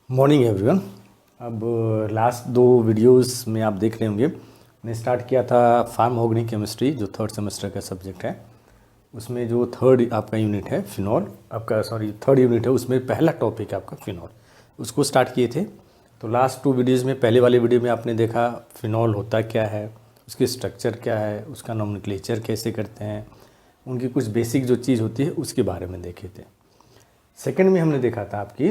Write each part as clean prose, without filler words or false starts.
Morning everyone. अब last 2 videos में आप देख रहे होंगे, मैंने स्टार्ट किया था फार्म ऑर्गेनिक केमिस्ट्री जो 3rd सेमेस्टर का सब्जेक्ट है। उसमें जो 3rd आपका यूनिट है फिनॉल, आपका 3rd यूनिट है, उसमें पहला टॉपिक है आपका फिनॉल, उसको स्टार्ट किए थे। तो लास्ट 2 वीडियोज़ में, पहले वाले वीडियो में आपने देखा फिनॉल होता क्या है, उसकी स्ट्रक्चर क्या है, उसका नोमेनक्लेचर कैसे करते हैं, उनकी कुछ बेसिक जो चीज़ होती है उसके बारे में देखे थे। सेकंड में हमने देखा था आपकी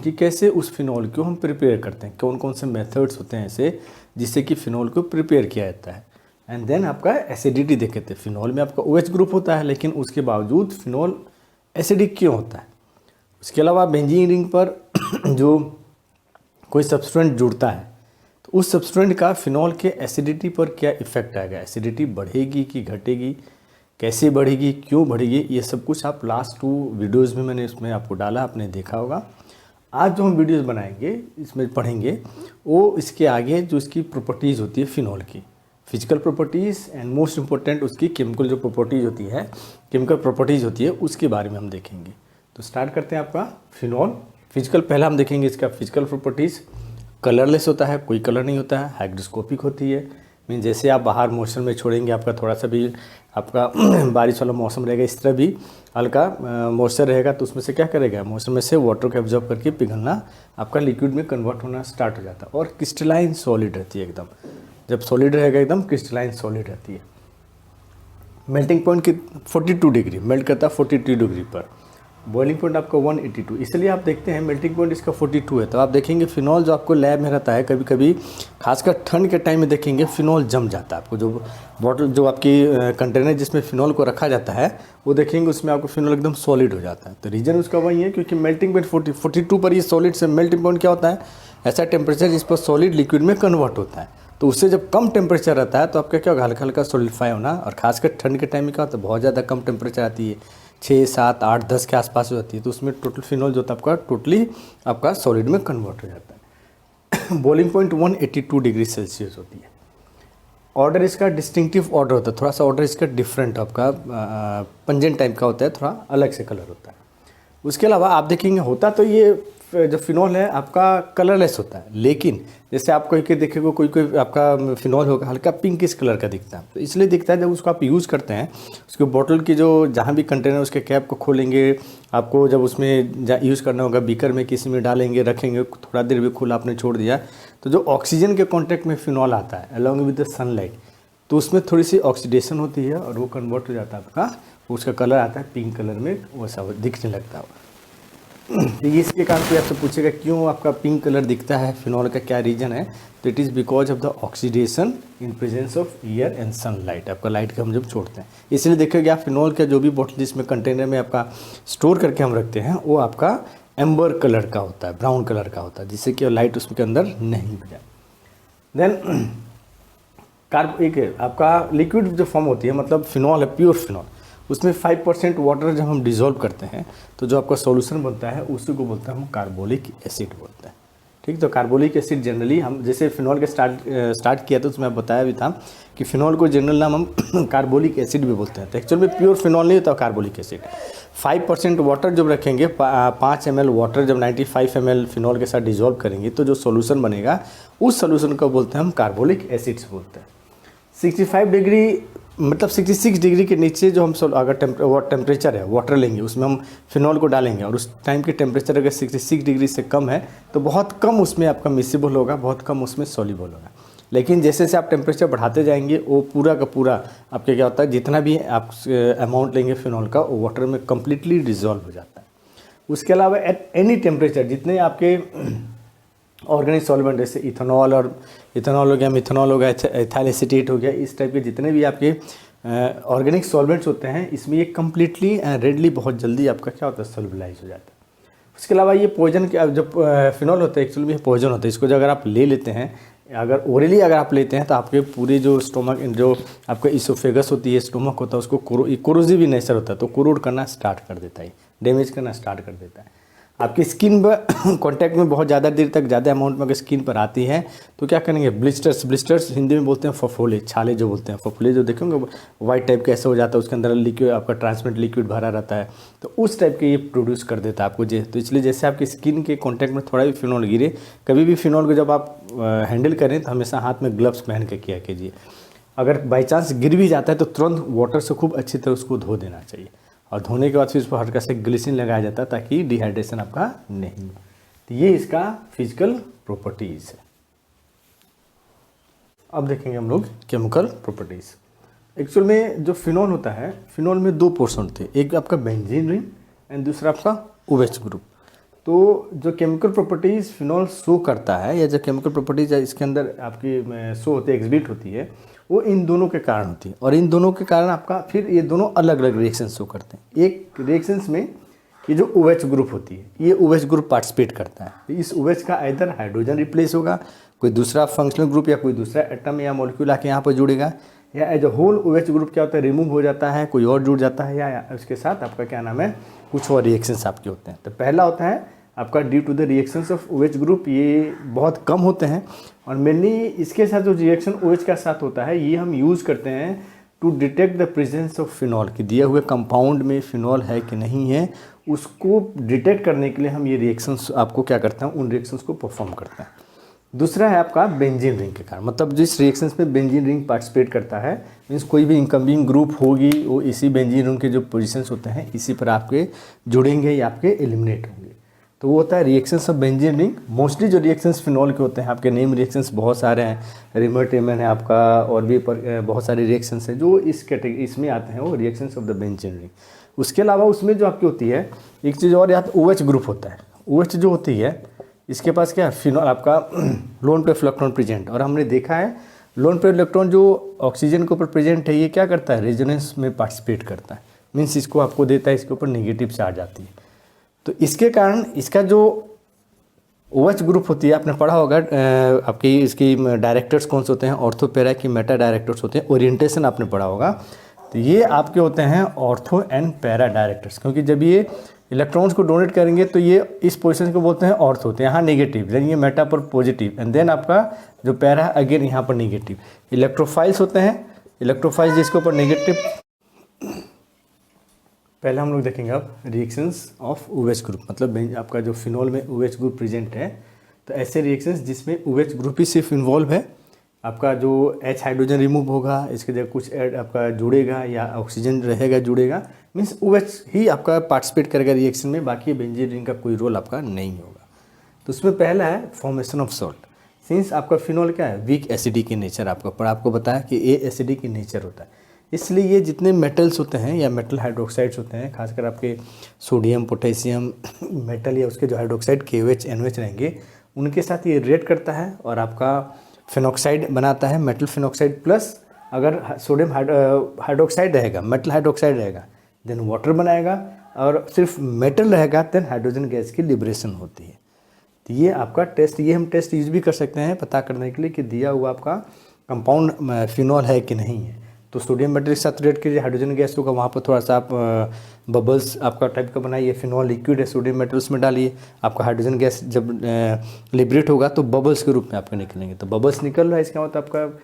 कि कैसे उस फिनॉल को हम प्रिपेयर करते हैं, कौन कौन से मेथड्स होते हैं ऐसे जिससे कि फिनॉल को प्रिपेयर किया जाता है। एंड देन आपका एसिडिटी देखे थे। फिनॉल में आपका OH ग्रुप होता है, लेकिन उसके बावजूद फिनॉल एसिडिक क्यों होता है। उसके अलावा बेंजीन रिंग पर जो कोई सब्सटेंट जुड़ता है तो उस सब्सटेंट का फिनॉल के एसिडिटी पर क्या इफेक्ट आएगा, एसिडिटी बढ़ेगी कि घटेगी, कैसे बढ़ेगी, क्यों बढ़ेगी, ये सब कुछ आप लास्ट 2 वीडियोज़ में मैंने इसमें आपको डाला, आपने देखा होगा। आज जो हम वीडियोज़ बनाएंगे इसमें पढ़ेंगे वो इसके आगे जो इसकी प्रॉपर्टीज़ होती है फिनॉल की, physical properties and most important उसकी केमिकल जो प्रॉपर्टीज़ होती है, केमिकल प्रॉपर्टीज़ होती है, उसके बारे में हम देखेंगे। तो स्टार्ट करते हैं आपका फिनॉल। फिजिकल पहला हम देखेंगे इसका फिजिकल प्रॉपर्टीज़। कलरलेस होता है, कोई कलर नहीं होता है, हाइग्रोस्कोपिक होती है। मीन जैसे आप बाहर मौसम में छोड़ेंगे, आपका थोड़ा सा भी आपका बारिश वाला मौसम रहेगा, इस तरह भी हल्का मॉइस्चर रहेगा तो उसमें से क्या करेगा, मौसम में से वाटर को एब्जॉर्ब करके पिघलना, आपका लिक्विड में कन्वर्ट होना स्टार्ट हो जाता है और क्रिस्टलाइन सॉलिड रहती है एकदम। जब सॉलिड रहेगा एकदम क्रिस्टलाइन सॉलिड रहती है। मेल्टिंग पॉइंट की 42 डिग्री मेल्ट करता है 42 डिग्री पर। बॉइलिंग पॉइंट आपका 182, इसलिए आप देखते हैं मेल्टिंग पॉइंट इसका 42 है। तो आप देखेंगे फिनॉल जो आपको लैब में रहता है, कभी कभी खासकर ठंड के टाइम में देखेंगे फिनॉल जम जाता है। आपको जो बॉटल जो आपकी कंटेनर जिसमें फिनॉल को रखा जाता है वो देखेंगे उसमें आपको फिनॉल एकदम सॉलिड हो जाता है। तो रीज़न उसका वही है क्योंकि मेल्टिंग पॉइंट 42 पर ये सॉलिड से मेल्टिंग पॉइंट क्या होता है, ऐसा टेम्परेचर जिस पर सॉलिड लिक्विड में कन्वर्ट होता है। तो उससे जब कम टेम्परेचर रहता है तो आपका क्या होगा, हल्का हल्का सॉलिडिफाई होना। और खासकर ठंड के टाइम में क्या होता है, बहुत ज़्यादा कम टेम्परेचर आती है, 6, 7, 8, 10 के आसपास हो जाती है। तो उसमें टोटल फिनॉल जो होता है आपका टोटली आपका सॉलिड में कन्वर्ट हो जाता है। बॉइलिंग पॉइंट 182 डिग्री सेल्सियस होती है। ऑर्डर इसका डिस्टिंक्टिव ऑर्डर होता है, थोड़ा सा ऑर्डर इसका डिफरेंट आपका पंजेंट टाइप का होता है, थोड़ा अलग से कलर होता है। उसके अलावा आप देखेंगे होता तो ये जो फिनॉल है आपका कलरलेस होता है, लेकिन जैसे आप कोई देखेगा कोई कोई आपका फिनॉल होगा हल्का पिंकिश कलर का दिखता है। तो इसलिए दिखता है जब उसको आप यूज़ करते हैं, उसके बोतल की जो जहाँ भी कंटेनर उसके कैप को खोलेंगे, आपको जब उसमें यूज़ करना होगा बीकर में किसी में डालेंगे, रखेंगे, थोड़ा देर भी खुला आपने छोड़ दिया तो जो ऑक्सीजन के कॉन्टैक्ट में फिनॉल आता है अलॉन्ग विद द सनलाइट, तो उसमें थोड़ी सी ऑक्सीडेशन होती है और वो कन्वर्ट हो जाता है आपका, उसका कलर आता है पिंक कलर में, वैसा दिखने लगता है। तो इसके कारण कोई आपसे पूछेगा क्यों आपका पिंक कलर दिखता है, फिनॉल का क्या रीज़न है, तो it is because of the oxidation in presence of air and sunlight. आपका लाइट का हम जब छोड़ते हैं, इसलिए देखिएगा आप फिनॉल का जो भी बॉटल जिसमें कंटेनर में आपका स्टोर करके हम रखते हैं वो आपका एम्बर कलर का होता है, ब्राउन कलर का होता है, जिससे कि लाइट उसके अंदर नहीं जाए। देन एक आपका लिक्विड जो फॉर्म होती है, मतलब फिनॉल है, प्योर फिनॉल, उसमें 5% वाटर जब हम डिज़ोल्व करते हैं तो जो आपका सॉल्यूशन बनता है उसी को बोलते हैं हम कार्बोलिक एसिड बोलते हैं। ठीक, तो कार्बोलिक एसिड जनरली हम जैसे फिनॉल के स्टार्ट किया था उसमें बताया भी था कि फिनॉल को जनरल नाम हम कार्बोलिक एसिड भी बोलते हैं। तो एक्चुअल में प्योर फिनॉल नहीं होता कार्बोलिक एसिड। 5% वाटर जब रखेंगे, 5 ml वाटर जब 95 ml फिनॉल के साथ डिज़ोल्व करेंगे तो जो सॉल्यूशन बनेगा उस सॉल्यूशन को बोलते हैं हम कार्बोलिक एसिड्स बोलते हैं। 65 डिग्री मतलब 66 डिग्री के नीचे जो हम अगर टेम्परेचर है वाटर लेंगे, उसमें हम फिनॉल को डालेंगे और उस टाइम की टेम्परेचर अगर 66 डिग्री से कम है तो बहुत कम उसमें आपका मिसिबल होगा, बहुत कम उसमें सॉल्युबल होगा। लेकिन जैसे जैसे आप टेम्परेचर बढ़ाते जाएंगे वो पूरा का पूरा आपके क्या होता है, जितना भी आप अमाउंट लेंगे फिनॉल का वो वाटर में कम्प्लीटली डिजॉल्व हो जाता है। उसके अलावा एट एनी टेम्परेचर जितने आपके ऑर्गेनिक सॉल्वेंट जैसे इथेनॉल हो गया, मिथेनॉल हो गया, एथाइल एसीटेट हो गया, इस टाइप के जितने भी आपके ऑर्गेनिक सॉल्वेंट्स होते हैं इसमें ये कम्प्लीटली एंड रेडली बहुत जल्दी आपका क्या होता है, सॉल्युबलाइज हो जाता है। उसके अलावा ये पॉइजन के जो फिनॉल होता है एक्चुअली ये पॉइजन होता है। इसको जो अगर आप ले लेते हैं, अगर ओरली अगर आप लेते हैं तो आपके पूरे जो स्टोमक जो आपका इसोफेगस होती है, स्टोमक होता है, उसको कोरोसिव नेचर होता है तो कोरोड करना स्टार्ट कर देता है, डैमेज करना स्टार्ट कर देता है। आपकी स्किन पर कांटेक्ट में बहुत ज़्यादा देर तक ज़्यादा अमाउंट में अगर स्किन पर आती है तो क्या करेंगे, ब्लिस्टर्स हिंदी में बोलते हैं फफोले, छाले जो बोलते हैं, फफोले जो देखेंगे वाइट टाइप का ऐसा हो जाता है, उसके अंदर लिक्विड आपका ट्रांसपेरेंट लिक्विड भरा रहता है, तो उस टाइप के ये प्रोड्यूस कर देता है आपको तो इसलिए जैसे आपकी स्किन के कॉन्टैक्ट में थोड़ा भी फिनॉल गिरे, कभी भी फिनॉल को जब आप हैंडल करें तो हमेशा हाथ में ग्लव्स पहन के किया कीजिए। अगर बाई चांस गिर भी जाता है तो तुरंत वाटर से खूब अच्छी तरह उसको धो देना चाहिए, और धोने के बाद फिर उस पर हल्का से ग्लिसरीन लगाया जाता है ताकि डिहाइड्रेशन आपका नहीं हो। तो ये इसका फिजिकल प्रॉपर्टीज़ है। अब देखेंगे हम लोग केमिकल प्रॉपर्टीज़। एक्चुअल में जो फिनॉल होता है, फिनॉल में दो पोर्शन होते हैं, एक आपका बेंजीन रिंग एंड दूसरा आपका OH ग्रुप। तो जो केमिकल प्रॉपर्टीज़ फिनॉल शो करता है, या जो केमिकल प्रॉपर्टीज़ इसके अंदर आपकी शो होती है, एग्जिबिट होती है, वो इन दोनों के कारण होती है, और इन दोनों के कारण आपका फिर ये दोनों अलग अलग रिएक्शन शो करते हैं। एक रिएक्शंस में ये जो OH ग्रुप होती है, ये OH ग्रुप पार्टिसिपेट करता है, तो इस OH का इधर हाइड्रोजन रिप्लेस होगा, कोई दूसरा फंक्शनल ग्रुप या कोई दूसरा एटम या मॉलिक्यूल आके यहाँ पर जुड़ेगा, या as a whole OH group क्या होता है, रिमूव हो जाता है, कोई और जुड़ जाता है, या उसके साथ आपका क्या नाम है, कुछ और रिएक्शंस आपके होते हैं। तो पहला होता है आपका due to the reactions of OH group, ये बहुत कम होते हैं, और मेनली इसके साथ जो रिएक्शन OH का साथ होता है ये हम यूज़ करते हैं to detect the presence of phenol, कि दिए हुए कंपाउंड में फिनॉल है कि नहीं है, उसको डिटेक्ट करने के लिए हम ये रिएक्शंस आपको क्या करते हैं, उन रिएक्शंस को परफॉर्म करते हैं। दूसरा है आपका बेंजीन रिंग के कारण, मतलब जिस रिएक्शंस में बेंजीन रिंग पार्टिसिपेट करता है, मीन्स कोई भी इनकमिंग ग्रुप होगी वो इसी बेंजीन रिंग के जो पोजीशंस होते हैं इसी पर आपके जुड़ेंगे या आपके एलिमिनेट होंगे, तो वो होता है reactions of benzene ring. Mostly जो रिएक्शंस फिनॉल के होते हैं, आपके नेम रिएक्शंस बहुत सारे हैं, रिमोटेमन है आपका, और भी बहुत सारे रिएक्शंस हैं जो इस कैटेगरी इसमें आते हैं, वो reactions of the benzene ring. उसके अलावा उसमें जो आपकी होती है एक चीज़ और, यहाँ OH ग्रुप होता है, OH जो होती है इसके पास क्या है, फिनॉल आपका लोन पेयर इलेक्ट्रॉन प्रेजेंट, और हमने देखा है लोन पेयर इलेक्ट्रॉन जो ऑक्सीजन के ऊपर प्रेजेंट है ये क्या करता है, रेजोनेंस में पार्टिसिपेट करता है, मीन्स इसको आपको देता है, इसके ऊपर नेगेटिव चार्ज आती है। तो इसके कारण इसका जो OH ग्रुप होती है, आपने पढ़ा होगा आपकी इसकी डायरेक्टर्स कौन से होते हैं, ऑर्थो पैरा की मेटा डायरेक्टर्स होते हैं, ओरिएंटेशन आपने पढ़ा होगा, तो ये आपके होते हैं ऑर्थो एंड पैरा डायरेक्टर्स, क्योंकि जब ये इलेक्ट्रॉन्स को डोनेट करेंगे तो ये इस पोजीशन को बोलते हैं ऑर्थो, तो यहाँ नेगेटिव, देन ये मेटा पर पॉजिटिव, एंड देन आपका जो पैरा अगेन यहाँ पर नेगेटिव। इलेक्ट्रोफाइल्स होते हैं, इलेक्ट्रोफाइल्स जिसके ऊपर नेगेटिव। पहले हम लोग देखेंगे अब रिएक्शंस ऑफ OH ग्रुप, मतलब आपका जो फिनॉल में OH ग्रुप प्रेजेंट है, तो ऐसे रिएक्शंस जिसमें OH ग्रुप ही सिर्फ इन्वॉल्व है, आपका जो H हाइड्रोजन रिमूव होगा, इसके जगह कुछ ऐड आपका जुड़ेगा या ऑक्सीजन रहेगा जुड़ेगा, मीन्स OH ही आपका पार्टिसिपेट करेगा रिएक्शन में, बाकी बेंजीन रिंग का कोई रोल आपका नहीं होगा। तो उसमें पहला है फॉर्मेशन ऑफ सॉल्ट। सिंस आपका फिनॉल क्या है, वीक एसिडिक की नेचर, आपको बताया कि ये एसिडिक की नेचर होता है, इसलिए ये जितने मेटल्स होते हैं या मेटल हाइड्रोक्साइड्स होते हैं, खासकर आपके सोडियम, पोटेशियम, मेटल या उसके जो हाइड्रोक्साइड KOH NOH रहेंगे, उनके साथ ये रिएक्ट करता है और आपका फिनॉक्साइड बनाता है, मेटल फिनॉक्साइड प्लस अगर सोडियम हाइड्रोक्साइड रहेगा, मेटल हाइड्रोक्साइड रहेगा, देन वाटर बनाएगा, और सिर्फ मेटल रहेगा देन हाइड्रोजन गैस की लिबरेशन होती है। तो ये आपका टेस्ट, ये हम टेस्ट यूज भी कर सकते हैं पता करने के लिए कि दिया हुआ आपका कंपाउंड फिनॉल है कि नहीं है। तो सोडियम मेटल के साथ रिएक्ट कीजिए, हाइड्रोजन गैस होगा, वहाँ पर थोड़ा सा आप बबल्स आपका टाइप का बनाइए, फिनॉल लिक्विड है, सोडियम मेटल उसमें डालिए, आपका हाइड्रोजन गैस जब लिबरेट होगा तो बबल्स के रूप में आपके निकलेंगे। तो बबल्स निकल रहा है इसका मतलब आपका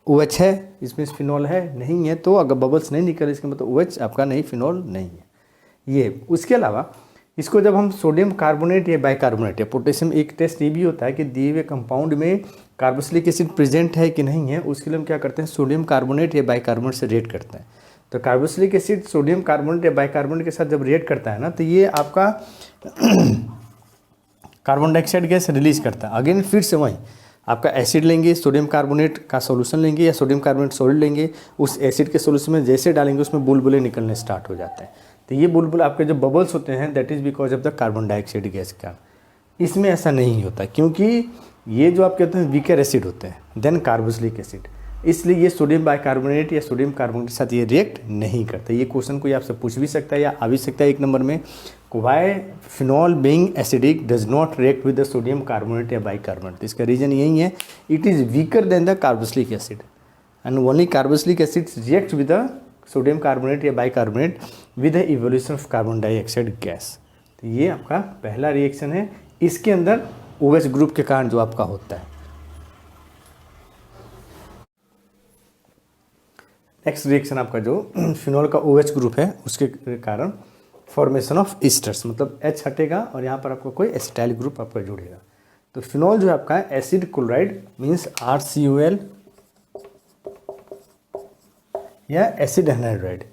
OH है, इसमें फिनॉल है नहीं है, तो अगर बबल्स नहीं निकल इसका मतलब OH आपका नहीं, फिनॉल नहीं है ये। उसके अलावा इसको जब हम सोडियम कार्बोनेट या बाइकार्बोनेट या पोटेशियम, एक टेस्ट ये भी होता है कि दिए हुए कंपाउंड में कार्बोक्सिलिक एसिड प्रेजेंट है कि नहीं है, उसके लिए हम क्या करते हैं, सोडियम कार्बोनेट या बाइकार्बोनेट से रिएक्ट करते हैं। तो कार्बोक्सिलिक एसिड सोडियम कार्बोनेट या बाइकार्बोनेट के साथ जब रिएक्ट करता है ना, तो ये आपका कार्बन डाइऑक्साइड गैस रिलीज करता है। अगेन फिर से वहीं आपका एसिड लेंगे, सोडियम कार्बोनेट का सॉल्यूशन लेंगे या सोडियम कार्बोनेट सॉल्ट लेंगे, उस एसिड के सॉल्यूशन में जैसे डालेंगे उसमें बुलबुले निकलने स्टार्ट हो जाते हैं। तो ये बुलबुल आपके जो बबल्स होते हैं that is because of the carbon dioxide gas का। इसमें ऐसा नहीं होता क्योंकि ये जो आप कहते हैं वीकर एसिड होते हैं देन कार्बोक्सिलिक एसिड, इसलिए ये सोडियम बाइकार्बोनेट या सोडियम कार्बोनेट के साथ ये रिएक्ट नहीं करता। ये क्वेश्चन कोई आपसे पूछ भी सकता है या आ भी सकता है 1 नंबर में, why phenol being acidic does not react with the sodium carbonate या बाइकार्बोनेट। इसका रीजन यही है, it is weaker than the carboxylic acid and only carboxylic acid react with the sodium carbonate या bicarbonate with the evolution of carbon dioxide gas. ये आपका पहला reaction है, इसके अंदर OH ग्रुप के कारण जो आपका होता है। नेक्स्ट रिएक्शन आपका जो फिनॉल का OH ग्रुप है उसके कारण फॉर्मेशन ऑफ ईस्टर्स, मतलब H हटेगा और यहाँ पर आपको कोई एसिटाइल ग्रुप आपका जुड़ेगा। तो फिनॉल जो है आपका एसिड क्लोराइड मीन्स RCOL या एसिड एनाइड्राइड,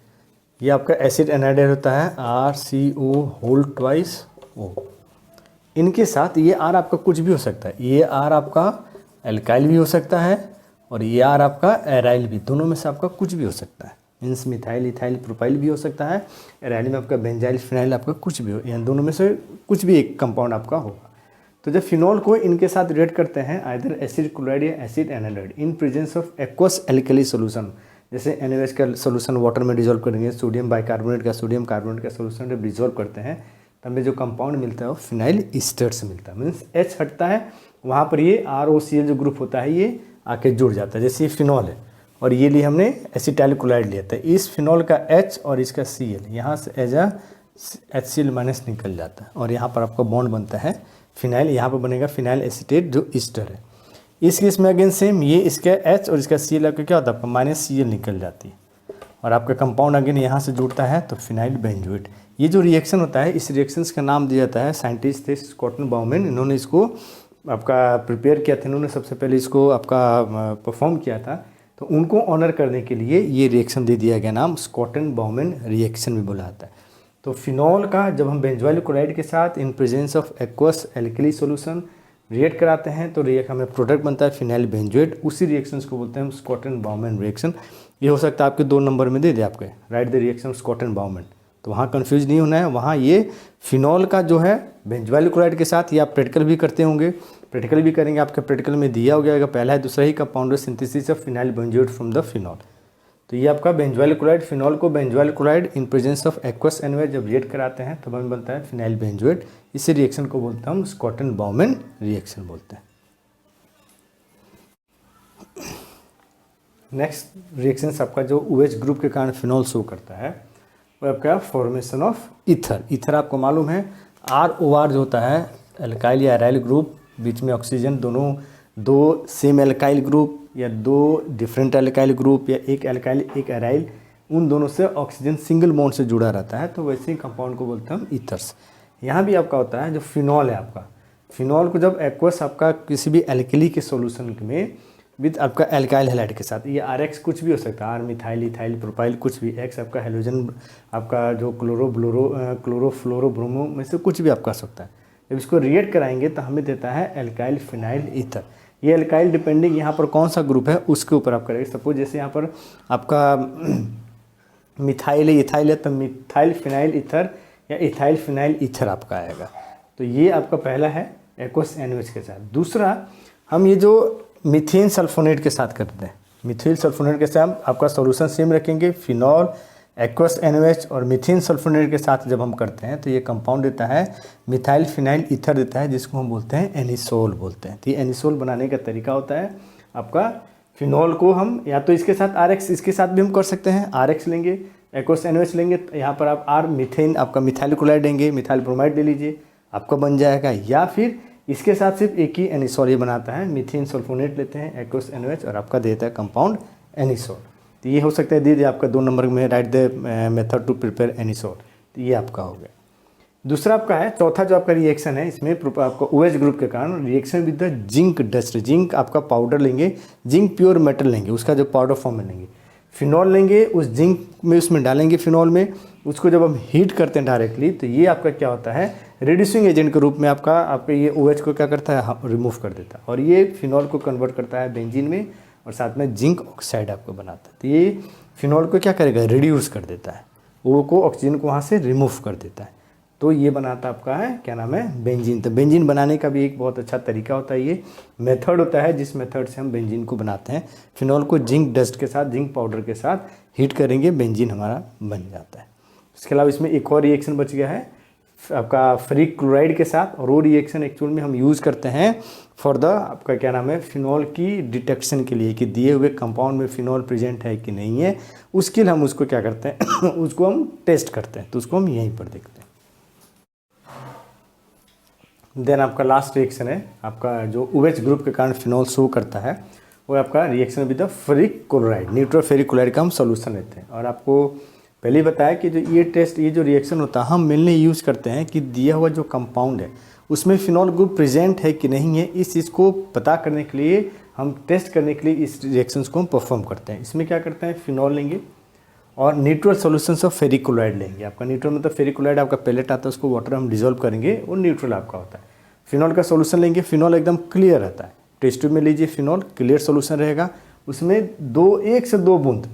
ये आपका एसिड एनाइड्राइड होता है RCO2O। इनके साथ ये R आपका कुछ भी हो सकता है, ये R आपका एल्काइल भी हो सकता है और ये R आपका एराइल भी, दोनों में से आपका कुछ भी हो सकता है। मीन्स मिथाइल इथाइल प्रोपाइल भी हो सकता है, एराइल में आपका बेंजाइल फिनाइल आपका कुछ भी हो, यहाँ दोनों में से कुछ भी एक कंपाउंड आपका होगा। तो जब फिनॉल को इनके साथ रिएक्ट करते हैं आइदर एसिड क्लोराइड या acid anhydride in presence of aqueous alkali solution, जैसे NaOH का सोल्यूशन वाटर में डिजोल्व करेंगे, सोडियम बाइकार्बोनेट का सोडियम कार्बोनेट का सोल्यूशन जब डिजोल्व करते हैं तब हमें जो कंपाउंड मिलता है वो फिनाइल ईस्टर्स मिलता है। मीन्स H हटता है, वहाँ पर ये ROCl जो ग्रुप होता है ये आके जुड़ जाता है। जैसे ये फिनॉल है और ये लिए हमने एसिटाइल क्लोराइड लिया था, इस फिनॉल का H और इसका Cl यहाँ से एज HCl माइनस निकल जाता है और यहाँ पर आपका बॉन्ड बनता है फिनाइल, यहाँ पर बनेगा फिनाइल एसीटेट जो ईस्टर है। इस केस में अगेन सेम, ये इसका H और इसका Cl आपका क्या होता है, आपका -Cl निकल जाती है और आपका कंपाउंड अगेन यहाँ से जुड़ता है तो फिनाइल बेंजोएट। ये जो रिएक्शन होता है इस रिएक्शंस का नाम दिया जाता है, साइंटिस्ट थे स्कॉटन बाउमेन, इन्होंने इसको आपका प्रिपेयर किया था, इन्होंने सबसे पहले इसको आपका परफॉर्म किया था, तो उनको ऑनर करने के लिए ये रिएक्शन दे दिया गया नाम स्कॉटन बाउमेन रिएक्शन भी बोला जाता है। तो फिनॉल का जब हम बेंजोइल क्लोराइड के साथ इन presence of aqueous alkali solution react कराते हैं तो हमें प्रोडक्ट बनता है फिनाइल बेंजोएट, उसी रिएक्शंस को बोलते हैं हम स्कॉटन बाउमेन रिएक्शन। ये हो सकता है आपके 2 नंबर में दे दे आपके राइट द रिएक्शन स्कॉटन बाउमेन, तो वहाँ कंफ्यूज नहीं होना है। वहाँ ये फिनॉल का जो है बेंजोइल क्लोराइड के साथ ये आप प्रैक्टिकल भी करते होंगे, प्रैक्टिकल भी करेंगे, आपके प्रैक्टिकल में दिया हो गया पहला है दूसरा ही compound synthesis of phenyl benzoate from the phenol. तो ये आपका बेंजोइल क्लोराइड, फिनॉल को benzoyl chloride in presence of aqueous NaOH जब रिएक्ट कराते हैं तब हमें बनता है फिनाइल बेंजोएट। इसी रिएक्शन को बोलते हैं हम स्कॉटन बाउमेन रिएक्शन बोलते हैं। नेक्स्ट रिएक्शंस आपका जो OH ग्रुप के कारण फिनॉल शो करता है वो आपका फॉर्मेशन ऑफ ईथर। ईथर आपको मालूम है ROR जो होता है एल्काइल या एराइल ग्रुप, बीच में ऑक्सीजन, दोनों 2 सेम एल्काइल ग्रुप या 2 डिफरेंट एल्काइल ग्रुप या एक एल्काइल एक एराइल, उन दोनों से ऑक्सीजन सिंगल बॉन्ड से जुड़ा रहता है, तो वैसे ही कंपाउंड को बोलते हैं हम ईथर्स। यहाँ भी आपका होता है जो फिनॉल है आपका, फिनॉल को जब एक्वस आपका किसी भी एल्कली के सॉल्यूशन में विद आपका एल्काइल हैलाइड के साथ, ये RX कुछ भी हो सकता है, R मिथाइल इथाइल प्रोपाइल कुछ भी, X आपका हेलोजन आपका जो क्लोरोफ्लोरोब्रोमो में से कुछ भी आपका हो सकता है। जब इसको रिएक्ट कराएंगे तो हमें देता है एल्काइल फिनाइल ईथर। ये एल्काइल डिपेंडिंग यहाँ पर कौन सा ग्रुप है उसके ऊपर आप करेंगे। सपोज जैसे यहाँ पर आपका मिथाइल इथाइल है तो मिथाइल फिनाइल ईथर या इथाइल फिनाइल ईथर आपका आएगा। तो ये आपका पहला है एक्वस NaOH के साथ। दूसरा हम ये जो मीथेन सल्फोनेट के साथ करते हैं, मिथिल सल्फोनेट के साथ आपका सॉल्यूशन सेम रखेंगे, फिनॉल एक्वस NaOH और मीथेन सल्फोनेट के साथ जब हम करते हैं तो ये कंपाउंड देता है मिथाइल फिनाइल ईथर देता है, जिसको हम बोलते हैं एनिसोल बोलते हैं। तो ये एनिसोल बनाने का तरीका होता है आपका, फिनॉल को हम या तो इसके साथ RX, इसके साथ भी हम कर सकते हैं, RX लेंगे, एक्वस NaOH लेंगे, यहाँ पर आप R मीथेन आपका मिथाइल क्लोराइड देंगे, मिथाइल ब्रोमाइड ले लीजिए, आपका बन जाएगा। या फिर इसके साथ सिर्फ एक ही एनिसोल ये बनाता है, मीथेन सल्फोनेट लेते हैं एक्वस NaOH और आपका देता है कंपाउंड एनिसोल। तो ये हो सकता है दीजिए आपका 2 नंबर में write the method to prepare anisole, तो ये आपका हो गया। दूसरा आपका है चौथा जो आपका रिएक्शन है, इसमें आपका OH ग्रुप के कारण reaction with the zinc dust, zinc आपका पाउडर लेंगे, जिंक प्योर मेटल लेंगे, उसका जो पाउडर फॉर्म में लेंगे, फिनॉल लेंगे, उस जिंक में उसमें डालेंगे फिनॉल में, उसको जब हम हीट करते हैं डायरेक्टली तो ये आपका क्या होता है रिड्यूसिंग एजेंट के रूप में आपका ये OH को क्या करता है रिमूव कर देता है और ये फिनॉल को कन्वर्ट करता है बेंजीन में और साथ में जिंक ऑक्साइड आपको बनाता है। तो ये फिनॉल को क्या करेगा रिड्यूस कर देता है, वो को ऑक्सीजन को वहाँ से रिमूव कर देता है, तो ये बनाता आपका है क्या नाम है बेंजीन। तो बेंजीन बनाने का भी एक बहुत अच्छा तरीका होता है, ये मेथड होता है जिस मेथड से हम बेंजीन को बनाते हैं। फिनॉल को जिंक डस्ट के साथ, जिंक पाउडर के साथ हीट करेंगे, बेंजीन हमारा बन जाता है। इसके अलावा इसमें एक और रिएक्शन बच गया है आपका फेरिक क्लोराइड के साथ, और वो रिएक्शन एक्चुअल में हम यूज़ करते हैं फॉर द आपका क्या नाम है फिनॉल की डिटेक्शन के लिए कि दिए हुए कंपाउंड में फिनॉल प्रेजेंट है कि नहीं है, उसके लिए हम उसको क्या करते हैं उसको हम टेस्ट करते हैं, तो उसको हम यहीं पर देखते हैं। देन आपका लास्ट रिएक्शन है आपका जो OH ग्रुप के कारण फिनॉल शो करता है, वो आपका reaction with the ferric chloride, neutral ferric chloride का हम सोल्यूशन लेते हैं। और आपको पहले ही बताया कि जो ये टेस्ट, ये जो रिएक्शन होता है हम मेनली यूज़ करते हैं कि दिया हुआ जो कंपाउंड है उसमें फिनॉल ग्रुप प्रेजेंट है कि नहीं है, इस चीज़ को पता करने के लिए, हम टेस्ट करने के लिए इस रिएक्शंस को हम परफॉर्म करते हैं। इसमें क्या करते हैं, फिनॉल लेंगे और neutral solutions of ferric chloride लेंगे। आपका न्यूट्रल मतलब फेरिक क्लोराइड आपका पेलेट आता है, उसको वाटर में डिजोल्व करेंगे, वो न्यूट्रल आपका होता है। फिनॉल का सॉल्यूशन लेंगे, फिनॉल एकदम क्लियर रहता है, टेस्ट ट्यूब में लीजिए, फिनॉल क्लियर सॉल्यूशन रहेगा, उसमें 1 से 2 बूंद,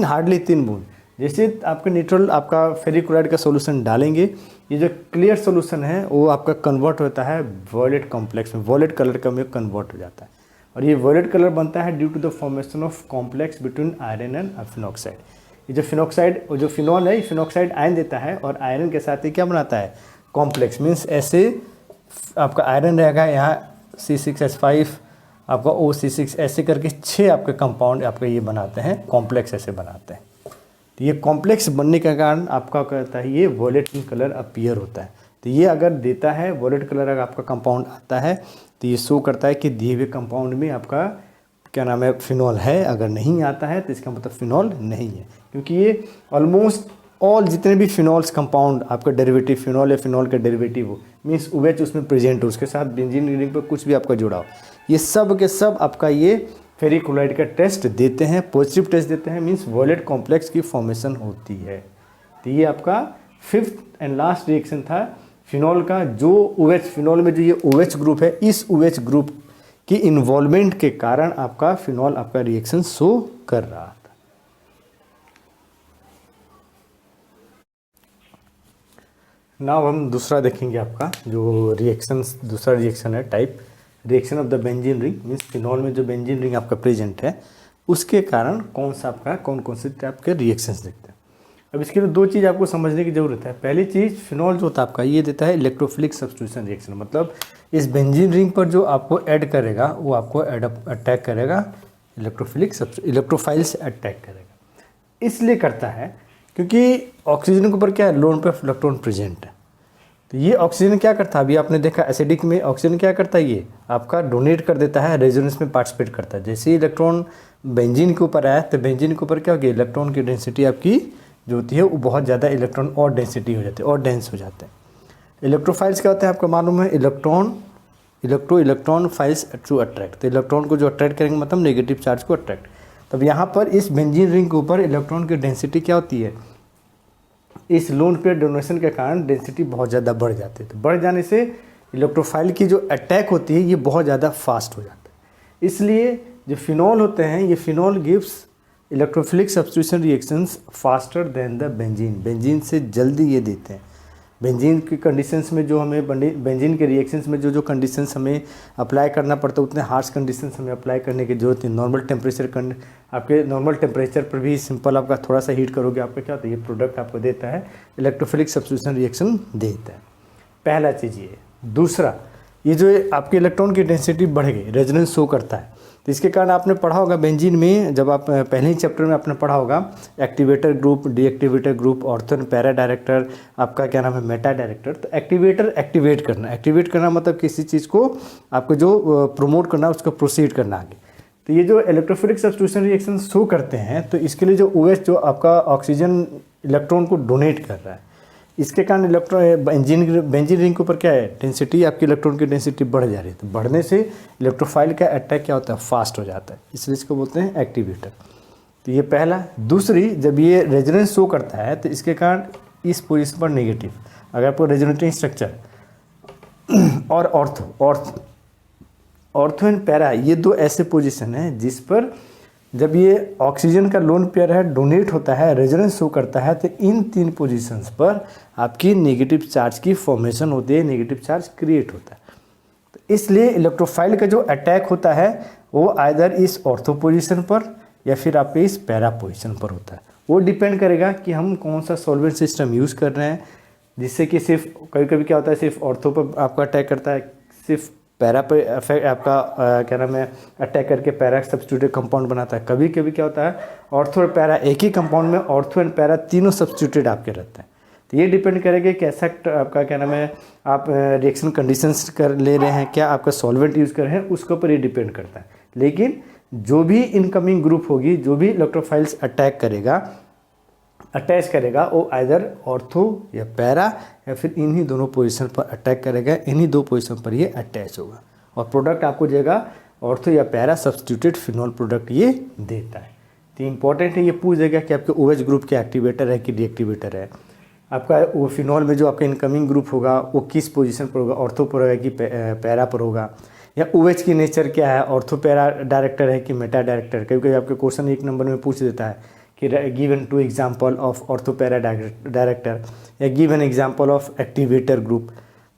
हार्डली 3 बूंद, जैसे आपका न्यूट्रल आपका फेरिक क्लोराइड का सॉल्यूशन डालेंगे, ये जो क्लियर सॉल्यूशन है वो आपका कन्वर्ट होता है वॉयलेट कॉम्प्लेक्स में, वॉयलेट कलर का में कन्वर्ट हो जाता है। और ये वॉयलेट कलर बनता है due to the formation of complex between iron and phenoxide. ये जो फिनॉक्साइड, जो फिनॉल है, फिनॉक्साइड आयन देता है और आयरन के साथ ही क्या बनाता है, कॉम्प्लेक्स। मीन्स ऐसे आपका आयरन रहेगा यहाँ C6H5, आपका OC6, ऐसे करके 6 आपके कंपाउंड आपके ये बनाते हैं, कॉम्प्लेक्स ऐसे बनाते हैं। तो ये कॉम्प्लेक्स बनने के कारण आपका कहता है ये वॉयलेट कलर अपीयर होता है। तो ये अगर देता है वॉयलेट कलर, अगर आपका कंपाउंड आता है तो ये शो करता है कि दिए हुए कंपाउंड में आपका क्या नाम है, फिनॉल है। अगर नहीं आता है तो इसका मतलब फिनॉल नहीं है, क्योंकि ये ऑलमोस्ट ऑल जितने भी फिनॉल्स कंपाउंड आपका डेरिवेटिव फिनॉल या फिनॉल का डेरिवेटिव हो, मीन्स OH उसमें प्रेजेंट हो, उसके साथ बेंजीन रिंग पर कुछ भी आपका जुड़ा हो, ये सब के सब आपका ये फेरिक क्लोराइड का टेस्ट देते हैं, पॉजिटिव टेस्ट देते हैं, मीन्स वॉयलेट कॉम्प्लेक्स की फॉर्मेशन होती है। तो ये आपका 5th एंड लास्ट रिएक्शन था फिनॉल का, जो OH, फिनॉल में जो ये OH ग्रुप है, इस OH ग्रुप की इन्वॉल्वमेंट के कारण आपका फिनॉल आपका रिएक्शन शो कर रहा था। नाउ हम दूसरा देखेंगे, आपका जो रिएक्शन, दूसरा रिएक्शन है type, reaction of the benzene ring. Means phenol में जो बेंजीन रिंग आपका प्रेजेंट है उसके कारण कौन सा आपका कौन कौन से टाइप के रिएक्शंस देखते हैं। अब इसके लिए 2 चीज़ आपको समझने की ज़रूरत है। पहली चीज़, फिनॉल जो होता है आपका ये देता है इलेक्ट्रोफिलिक सब्स्टिट्यूशन रिएक्शन, मतलब इस बेंजीन रिंग पर जो आपको ऐड करेगा वो आपको अटैक करेगा, इलेक्ट्रोफाइल्स अटैक करेगा। इसलिए करता है क्योंकि ऑक्सीजन के ऊपर क्या है, लोन पे इलेक्ट्रॉन प्रेजेंट है। तो ये ऑक्सीजन क्या करता है, अभी आपने देखा एसिडिक में ऑक्सीजन क्या करता है, ये आपका डोनेट कर देता है, रेजोनेंस में पार्टिसिपेट करता है। जैसे ही इलेक्ट्रॉन बेंजीन के ऊपर आया तो बेंजीन के ऊपर क्या हो गया, इलेक्ट्रॉन की डेंसिटी आपकी जो होती है वो बहुत ज़्यादा, इलेक्ट्रॉन और डेंसिटी हो जाती है और डेंस हो जाते हैं। इलेक्ट्रोफाइल्स क्या होते हैं आपको मालूम है, इलेक्ट्रॉन फाइल्स टू अट्रैक्ट, तो इलेक्ट्रॉन को जो अट्रैक्ट करेंगे मतलब नेगेटिव चार्ज को अट्रैक्ट। तब यहाँ पर इस बेंजीन रिंग के ऊपर इलेक्ट्रॉन की डेंसिटी क्या होती है, इस लोन पेयर डोनेशन के कारण डेंसिटी बहुत ज़्यादा बढ़ जाती है। तो बढ़ जाने से इलेक्ट्रोफाइल की जो अटैक होती है ये बहुत ज़्यादा फास्ट हो जाता है। इसलिए जो फिनॉल होते हैं, ये phenol gives electrophilic substitution reactions faster than the benzene, benzene से जल्दी ये देते हैं। बेंजीन की कंडीशंस में जो हमें, बेंजीन के रिएक्शंस में जो कंडीशंस हमें अप्लाई करना पड़ता है उतने हार्श कंडीशंस हमें अप्लाई करने की जरूरत है। नॉर्मल टेम्परेचर, आपके नॉर्मल टेम्परेचर पर भी सिंपल आपका थोड़ा सा हीट करोगे आपका क्या होता है, ये प्रोडक्ट आपको देता है, इलेक्ट्रोफिलिक सब्स्टिट्यूशन रिएक्शन देता है। पहला चीज़ ये। दूसरा, ये जो आपके इलेक्ट्रॉन की डेंसिटी बढ़ गई, रेजोनेंस शो करता है, तो इसके कारण आपने पढ़ा होगा बेंजीन में, जब आप पहले ही चैप्टर में आपने पढ़ा होगा activator group, deactivator group, ortho and para director, आपका क्या नाम है, मेटा डायरेक्टर। तो एक्टिवेटर एक्टिवेट करना मतलब किसी चीज़ को आपको जो प्रमोट करना उसको प्रोसीड करना आगे। तो ये जो इलेक्ट्रोफिलिक सब्स्टिट्यूशन रिएक्शन शो करते हैं, तो इसके लिए जो OH जो आपका ऑक्सीजन इलेक्ट्रॉन को डोनेट कर रहा है, इसके कारण इलेक्ट्रॉन बेंजीन रिंग के ऊपर क्या है, डेंसिटी आपकी इलेक्ट्रॉन की डेंसिटी बढ़ जा रही है। तो बढ़ने से इलेक्ट्रोफाइल का अटैक क्या होता है, फास्ट हो जाता है, इसलिए इसको बोलते हैं एक्टिवेटर। तो ये पहला। दूसरी, जब ये रेजोनेंस शो करता है तो इसके कारण इस पोजीशन पर नेगेटिव, अगर आपको रेजोनेटिंग स्ट्रक्चर और ऑर्थो एंड पैरा, ये 2 ऐसे पोजीशन हैं जिस पर जब ये ऑक्सीजन का लोन पेयर है डोनेट होता है, रेजोनेंस शो करता है, तो इन 3 पोजीशंस पर आपकी नेगेटिव चार्ज की फॉर्मेशन होती है, नेगेटिव चार्ज क्रिएट होता है। तो इसलिए इलेक्ट्रोफाइल का जो अटैक होता है वो आइदर इस ऑर्थो पोजीशन पर या फिर आपके इस पैरा पोजीशन पर होता है। वो डिपेंड करेगा कि हम कौन सा सॉल्वेंट सिस्टम यूज़ कर रहे हैं, जिससे कि सिर्फ कभी कभी क्या होता है, सिर्फ ऑर्थो पर आपका अटैक करता है, सिर्फ पैरा पे इफेक्ट आपका क्या नाम है, अटैक करके पैरा सब्स्टिट्यूटेड कंपाउंड बनाता है। कभी कभी क्या होता है, ऑर्थो और पैरा एक ही कंपाउंड में ऑर्थो एंड पैरा तीनों सब्स्टिट्यूटेड आपके रहते हैं। तो ये डिपेंड करेगा कि कैसा आपका क्या नाम है, आप रिएक्शन कंडीशंस कर ले रहे हैं, क्या आपका सॉल्वेंट यूज़ कर रहे हैं, उसके ऊपर ये डिपेंड करता है। लेकिन जो भी इनकमिंग ग्रुप होगी, जो भी इलेक्ट्रोफाइल्स अटैच करेगा वो आइदर ऑर्थो या पैरा या फिर इन्हीं दोनों पोजीशन पर अटैक करेगा, इन्हीं दो पोजीशन पर ये अटैच होगा और प्रोडक्ट आपको देगा ऑर्थो या पैरा सब्स्टिट्यूटेड फिनॉल प्रोडक्ट ये देता है। तो इंपॉर्टेंट है, ये पूछ देगा कि आपके OH ग्रुप के एक्टिवेटर है कि डीएक्टिवेटर है। आपका वो फिनॉल में जो आपका इनकमिंग ग्रुप होगा वो किस पोजीशन पर होगा, ऑर्थो पर होगा कि पैरा पर होगा, या OH की नेचर क्या है, ऑर्थो पैरा डायरेक्टर है कि मेटा डायरेक्टर। कभी आपके क्वेश्चन 1 नंबर में पूछ देता है कि given 2 example of ortho para director या given example of activator group.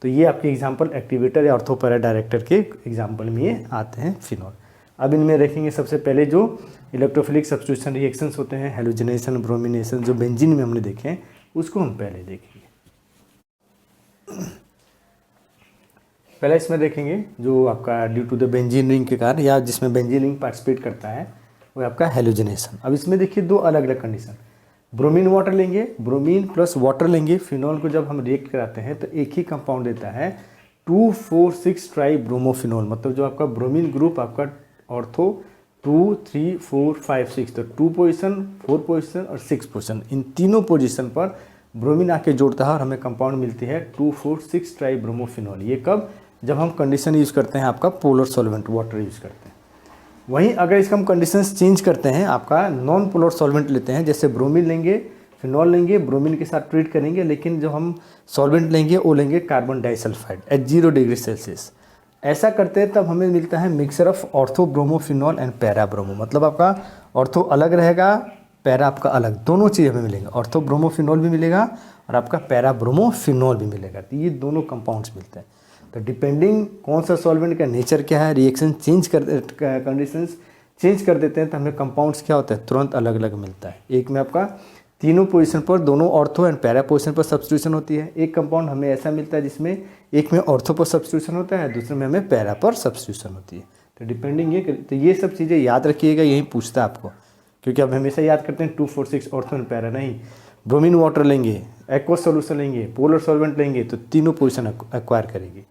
तो ये आपके एग्जाम्पल एक्टिवेटर या ऑर्थो पैरा डायरेक्टर के एग्जाम्पल में ये आते हैं फिनॉल। अब इनमें देखेंगे सबसे पहले जो इलेक्ट्रोफिलिक सब्स्टिट्यूशन रिएक्शंस होते हैं, हेलोजनेशन, ब्रोमिनेशन, जो बेंजीन में हमने देखे हैं उसको हम पहले देखेंगे। पहले इसमें देखेंगे जो आपका due to the benzene ring के कारण या जिसमें बेंजीन रिंग पार्टिसिपेट करता है वो आपका हेलोजनेशन। अब इसमें देखिए 2 अलग अलग कंडीशन, ब्रोमीन वाटर लेंगे, ब्रोमीन प्लस वाटर लेंगे, फिनॉल को जब हम रिएक्ट कराते हैं तो एक ही कंपाउंड देता है 2,4,6 ट्राई ब्रोमोफिनॉल। मतलब जो आपका ब्रोमीन ग्रुप आपका ऑर्थो 2, 3, 4, 5, 6, तो 2 पोजीशन, 4 पोजीशन और 6 पोजीशन, इन तीनों पोजीशन पर ब्रोमीन आके जोड़ता है और हमें कंपाउंड मिलती है 2,4,6 ट्राई ब्रोमोफिनॉल। ये कब, जब हम कंडीशन यूज़ करते हैं आपका पोलर सॉल्वेंट वाटर यूज़ करते हैं। वहीं अगर इसका हम कंडीशंस चेंज करते हैं, आपका नॉन पोलर सॉल्वेंट लेते हैं, जैसे ब्रोमीन लेंगे, फिनॉल लेंगे, ब्रोमीन के साथ ट्रीट करेंगे, लेकिन जो हम सॉल्वेंट लेंगे वो लेंगे carbon disulphide at 0 degree Celsius. ऐसा करते हैं तब हमें मिलता है mixture of ortho bromophenol and para bromo. मतलब आपका ऑर्थो अलग रहेगा, पैरा आपका अलग, दोनों चीज़ हमें मिलेंगे, ऑर्थो ब्रोमोफिनॉल भी मिलेगा और आपका पैरा ब्रोमोफिनॉल भी मिलेगा। तो ये दोनों कंपाउंड्स मिलते हैं। तो डिपेंडिंग कौन सा सॉल्वेंट का नेचर क्या है, रिएक्शन चेंज कर कंडीशंस चेंज कर देते हैं तो हमें कंपाउंड्स क्या होता है तुरंत अलग अलग मिलता है। एक में आपका तीनों पोजीशन पर दोनों ऑर्थो एंड पैरा पोजीशन पर सब्स्टिट्यूशन होती है, एक कंपाउंड हमें ऐसा मिलता है जिसमें एक में ऑर्थो पर सब्स्टिट्यूशन होता है, दूसरे में हमें पैरा पर सब्स्टिट्यूशन होती है। तो डिपेंडिंग ये, तो ये सब चीज़ें याद रखिएगा, यही पूछता है आपको, क्योंकि अब हमेशा याद करते हैं 2, 4, 6 ऑर्थो एंड पैरा, नहीं, ब्रोमीन वाटर लेंगे, एक्वस सोल्यूशन लेंगे, पोलर सॉल्वेंट लेंगे तो तीनों पोजीशन एक्वायर करेगी।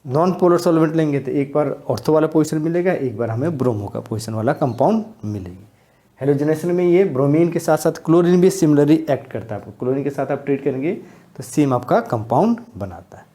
नॉन पोलर सॉल्वेंट लेंगे तो एक बार ऑर्थो वाला पोजीशन मिलेगा, एक बार हमें ब्रोमो का पोजीशन वाला कंपाउंड मिलेगी। हेलोजनेशन में ये ब्रोमीन के साथ साथ क्लोरीन भी सिमिलरली एक्ट करता है। क्लोरीन के साथ आप ट्रीट करेंगे तो सेम आपका कंपाउंड बनाता है।